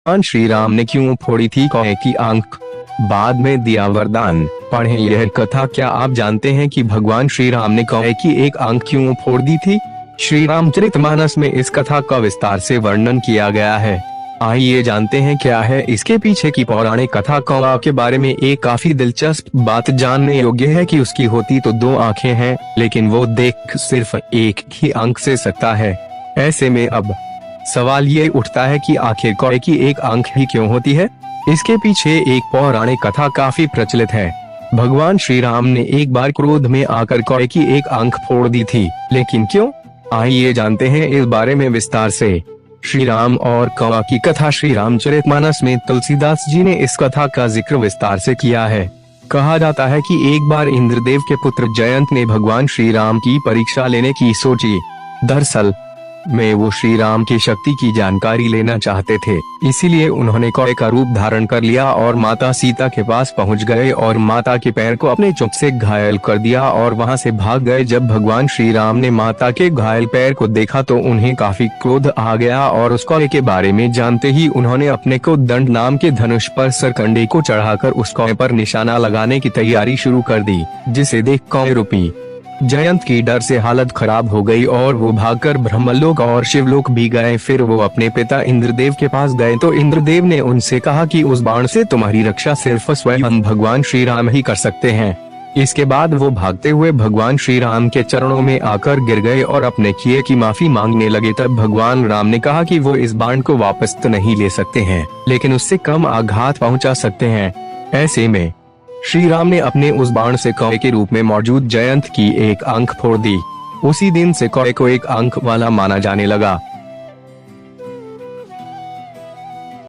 भगवान श्री राम ने क्यों फोड़ी थी कौए की आंख, बाद में दिया वरदान। पढ़ें यह कथा। क्या आप जानते हैं कि भगवान श्री राम ने कौए की एक आंख क्यों फोड़ दी थी? श्री रामचरितमानस में इस कथा का विस्तार से वर्णन किया गया है। आइए जानते हैं क्या है इसके पीछे की पौराणिक कथा। कौआ के बारे में एक काफी दिलचस्प बात जानने योग्य है कि उसकी होती तो 2 आंखें हैं, लेकिन वो देख सिर्फ एक ही आंख से सकता है। ऐसे में अब सवाल ये उठता है कि आखिर कौए की एक आंख ही क्यों होती है? इसके पीछे एक पौराणिक कथा काफी प्रचलित है। भगवान श्री राम ने एक बार क्रोध में आकर कौए की एक आंख फोड़ दी थी, लेकिन क्यों? आइए जानते हैं इस बारे में विस्तार से। श्री राम और कौआ की कथा। श्री रामचरितमानस में तुलसीदास जी ने इस कथा का जिक्र विस्तार से किया है। कहा जाता है कि एक बार इंद्रदेव के पुत्र जयंत ने भगवान श्री राम की परीक्षा लेने की सोची। दरअसल में वो श्री राम की शक्ति की जानकारी लेना चाहते थे, इसीलिए उन्होंने कौए का रूप धारण कर लिया और माता सीता के पास पहुंच गए और माता के पैर को अपने चोंच से घायल कर दिया और वहां से भाग गए। जब भगवान श्री राम ने माता के घायल पैर को देखा तो उन्हें काफी क्रोध आ गया और उस कौए के बारे में जानते ही उन्होंने अपने को दंड नाम के धनुष पर सरकंडे को चढ़ाकर उस कौए पर निशाना लगाने की तैयारी शुरू कर दी, जिसे देख कौए रूपी जयंत की डर से हालत खराब हो गई और वो भागकर ब्रह्मलोक और शिवलोक भी गए। फिर वो अपने पिता इंद्रदेव के पास गए तो इंद्रदेव ने उनसे कहा कि उस बाण से तुम्हारी रक्षा सिर्फ स्वयं भगवान श्री राम ही कर सकते हैं। इसके बाद वो भागते हुए भगवान श्री राम के चरणों में आकर गिर गए और अपने किए की माफी मांगने लगे। तब भगवान राम ने कहा कि वो इस बाण को वापस तो नहीं ले सकते हैं, लेकिन उससे कम आघात पहुंचा सकते हैं। ऐसे में श्री राम ने अपने उस बाण से कौए के रूप में मौजूद जयंत की एक आंख फोड़ दी। उसी दिन से कौए को एक आंख वाला माना जाने लगा।